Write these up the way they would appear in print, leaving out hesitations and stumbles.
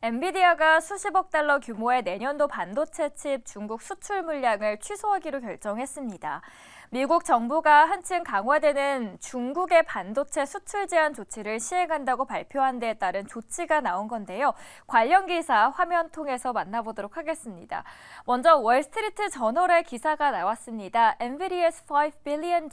엔비디아가 수십억 달러 규모의 내년도 반도체 칩 중국 수출 물량을 취소하기로 결정했습니다. 미국 정부가 한층 강화되는 중국의 반도체 수출 제한 조치를 시행한다고 발표한 데에 따른 조치가 나온 건데요. 관련 기사 화면 통해서 만나보도록 하겠습니다. 먼저 월스트리트 저널의 기사가 나왔습니다. NVIDIA's $5 billion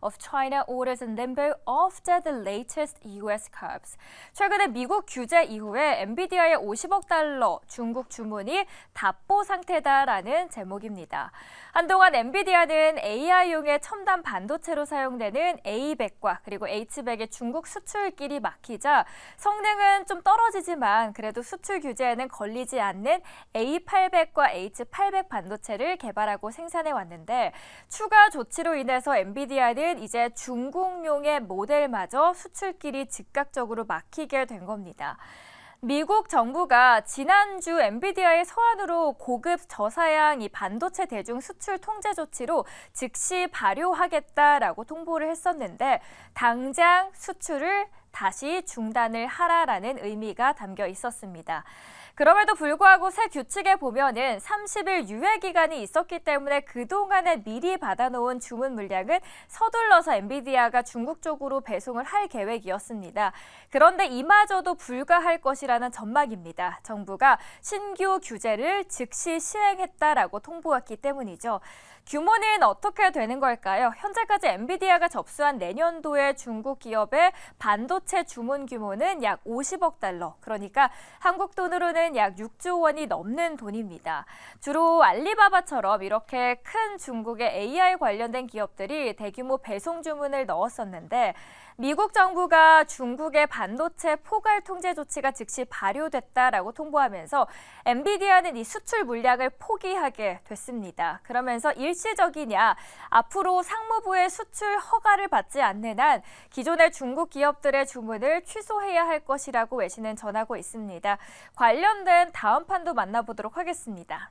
of China orders in limbo after the latest US curbs. 최근에 미국 규제 이후에 엔비디아의 50억 달러 중국 주문이 답보 상태다라는 제목입니다. 한동안 엔비디아는 AI용의 첨단 반도체로 사용되는 A100과 그리고 H100의 중국 수출길이 막히자 성능은 좀 떨어지지만 그래도 수출 규제에는 걸리지 않는 A800과 H800 반도체를 개발하고 생산해 왔는데 추가 조치로 인해서 엔비디아는 이제 중국용의 모델마저 수출길이 즉각적으로 막히게 된 겁니다. 미국 정부가 지난주 엔비디아의 서한으로 고급 저사양 이 반도체 대중 수출 통제 조치로 즉시 발효하겠다라고 통보를 했었는데 당장 수출을 다시 중단을 하라라는 의미가 담겨 있었습니다. 그럼에도 불구하고 새 규칙에 보면은 30일 유예 기간이 있었기 때문에 그동안에 미리 받아놓은 주문 물량은 서둘러서 엔비디아가 중국 쪽으로 배송을 할 계획이었습니다. 그런데 이마저도 불가할 것이라는 전망입니다. 정부가 신규 규제를 즉시 시행했다라고 통보했기 때문이죠. 규모는 어떻게 되는 걸까요? 현재까지 엔비디아가 접수한 내년도의 중국 기업의 반도체 주문 규모는 약 50억 달러, 그러니까 한국 돈으로는 약 6조 원이 넘는 돈입니다. 주로 알리바바처럼 이렇게 큰 중국의 AI 관련된 기업들이 대규모 배송 주문을 넣었었는데 미국 정부가 중국의 반도체 포괄 통제 조치가 즉시 발효됐다라고 통보하면서 엔비디아는 이 수출 물량을 포기하게 됐습니다. 그러면서 일시적이냐, 앞으로 상무부의 수출 허가를 받지 않는 한 기존의 중국 기업들의 주문을 취소해야 할 것이라고 외신은 전하고 있습니다. 관련된 다음 판도 만나보도록 하겠습니다.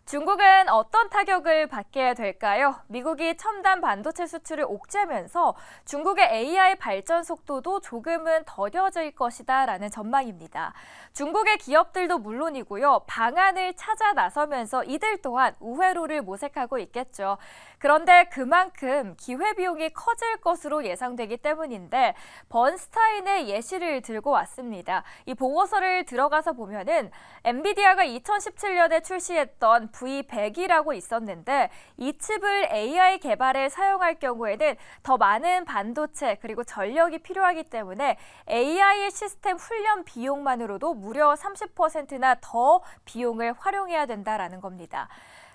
중국은 어떤 타격을 받게 될까요? 미국이 첨단 반도체 수출을 옥죄면서 중국의 AI 발전 속도도 조금은 더뎌질 것이다라는 전망입니다. 중국의 기업들도 물론이고요. 방안을 찾아 나서면서 이들 또한 우회로를 모색하고 있겠죠. 그런데 그만큼 기회비용이 커질 것으로 예상되기 때문인데 번스타인의 예시를 들고 왔습니다. 이 보고서를 들어가서 보면은 엔비디아가 2017년에 출시했던 V100이라고 있었는데 이 칩을 AI 개발에 사용할 경우에는 더 많은 반도체 그리고 전력이 필요하기 때문에 AI 시스템 훈련 비용만으로도 무려 30%나 더 비용을 활용해야 된다라는 겁니다.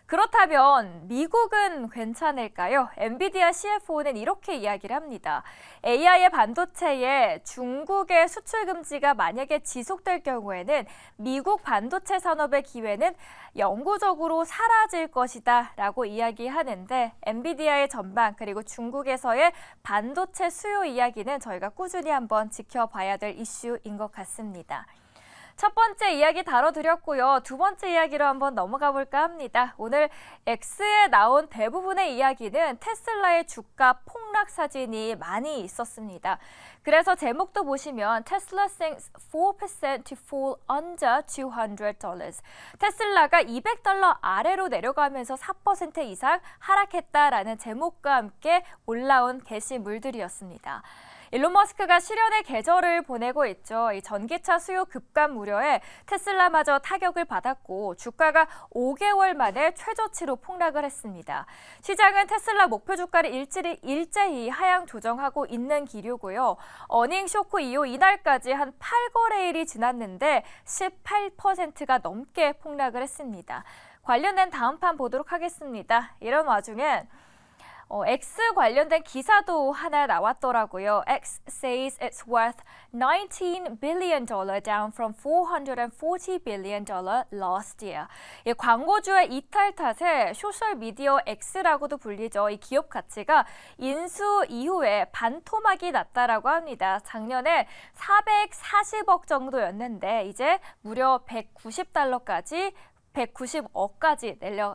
그렇다면 미국은 괜찮을까요? 엔비디아 CFO는 이렇게 이야기를 합니다. AI의 반도체에 중국의 수출 금지가 만약에 지속될 경우에는 미국 반도체 산업의 기회는 영구적으로 사라질 것이다 라고 이야기하는데 엔비디아의 전망 그리고 중국에서의 반도체 수요 이야기는 저희가 꾸준히 한번 지켜봐야 될 이슈인 것 같습니다. 첫 번째 이야기 다뤄드렸고요. 두 번째 이야기로 한번 넘어가 볼까 합니다. 오늘 X에 나온 대부분의 이야기는 테슬라의 주가 폭락 사진이 많이 있었습니다. 그래서 제목도 보시면 Tesla sinks 4% to fall under $200. 테슬라가 $200 아래로 내려가면서 4% 이상 하락했다라는 제목과 함께 올라온 게시물들이었습니다. 일론 머스크가 실현의 계절을 보내고 있죠. 이 전기차 수요 급감 우려에 테슬라마저 타격을 받았고 주가가 5개월 만에 최저치로 폭락을 했습니다. 시장은 테슬라 목표 주가를 일제히 하향 조정하고 있는 기류고요. 어닝 쇼크 이후 이날까지 한 8거래일이 지났는데 18%가 넘게 폭락을 했습니다. 관련된 다음 판 보도록 하겠습니다. 이런 와중엔 X 관련된 기사도 하나 나왔더라고요. X says it's worth $19 billion down from $440 billion last year. 이 광고주의 이탈 탓에 소셜미디어 X라고도 불리죠. 이 기업 가치가 인수 이후에 반토막이 났다라고 합니다. 작년에 440억 정도였는데 이제 무려 190억까지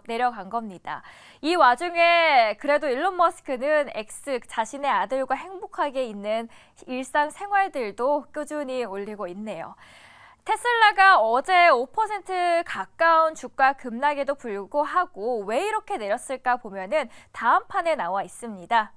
내려간 겁니다. 이 와중에 그래도 일론 머스크는 X 자신의 아들과 행복하게 있는 일상 생활들도 꾸준히 올리고 있네요. 테슬라가 어제 5% 가까운 주가 급락에도 불구하고 왜 이렇게 내렸을까 보면은 다음 판에 나와 있습니다.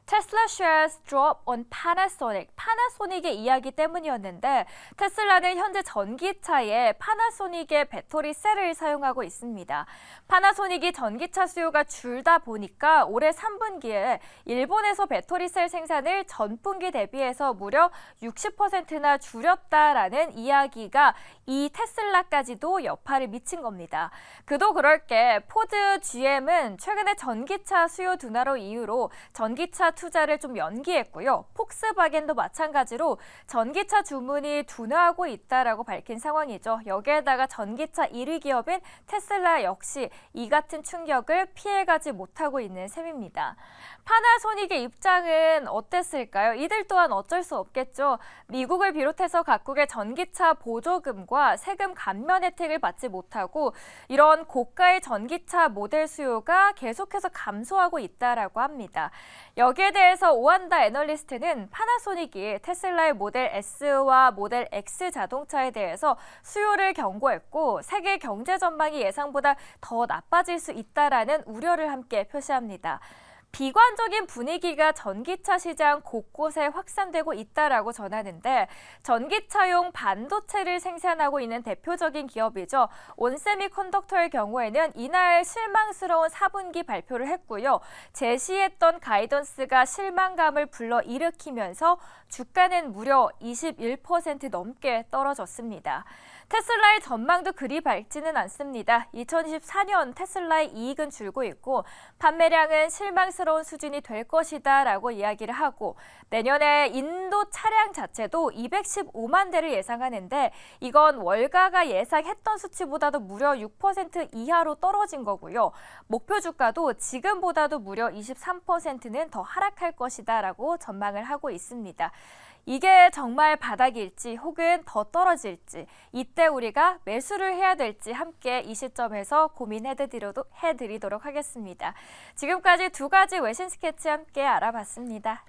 Tesla shares drop on Panasonic. 파나소닉의 이야기 때문이었는데 테슬라는 현재 전기차에 파나소닉의 배터리 셀을 사용하고 있습니다. 파나소닉이 전기차 수요가 줄다 보니까 올해 3분기에 일본에서 배터리 셀 생산을 전분기 대비해서 무려 60%나 줄였다라는 이야기가 이 테슬라까지도 여파를 미친 겁니다. 그도 그럴 게 포드, GM은 최근에 전기차 수요 둔화로 이유로 전기차 투자를 좀 연기했고요. 폭스바겐도 마찬가지로 전기차 주문이 둔화하고 있다라고 밝힌 상황이죠. 여기에다가 전기차 1위 기업인 테슬라 역시 이 같은 충격을 피해가지 못하고 있는 셈입니다. 파나소닉의 입장은 어땠을까요? 이들 또한 어쩔 수 없겠죠. 미국을 비롯해서 각국의 전기차 보조금과 세금 감면 혜택을 받지 못하고 이런 고가의 전기차 모델 수요가 계속해서 감소하고 있다라고 합니다. 여기에 대해서 오한다 애널리스트는 파나소닉이 테슬라의 모델 S와 모델 X 자동차에 대해서 수요를 경고했고 세계 경제 전망이 예상보다 더 나빠질 수 있다라는 우려를 함께 표시합니다. 비관적인 분위기가 전기차 시장 곳곳에 확산되고 있다라고 전하는데 전기차용 반도체를 생산하고 있는 대표적인 기업이죠. 온세미컨덕터의 경우에는 이날 실망스러운 4분기 발표를 했고요. 제시했던 가이던스가 실망감을 불러일으키면서 주가는 무려 21% 넘게 떨어졌습니다. 테슬라의 전망도 그리 밝지는 않습니다. 2024년 테슬라의 이익은 줄고 있고 판매량은 실망스러운 수준이 될 것이다 라고 이야기를 하고 내년에 인도 차량 자체도 215만 대를 예상하는데 이건 월가가 예상했던 수치보다도 무려 6% 이하로 떨어진 거고요. 목표 주가도 지금보다도 무려 23%는 더 하락할 것이다 라고 전망을 하고 있습니다. 이게 정말 바닥일지 혹은 더 떨어질지 이때 우리가 매수를 해야 될지 함께 이 시점에서 고민해드리도록 하겠습니다. 지금까지 두 가지 외신 스케치 함께 알아봤습니다.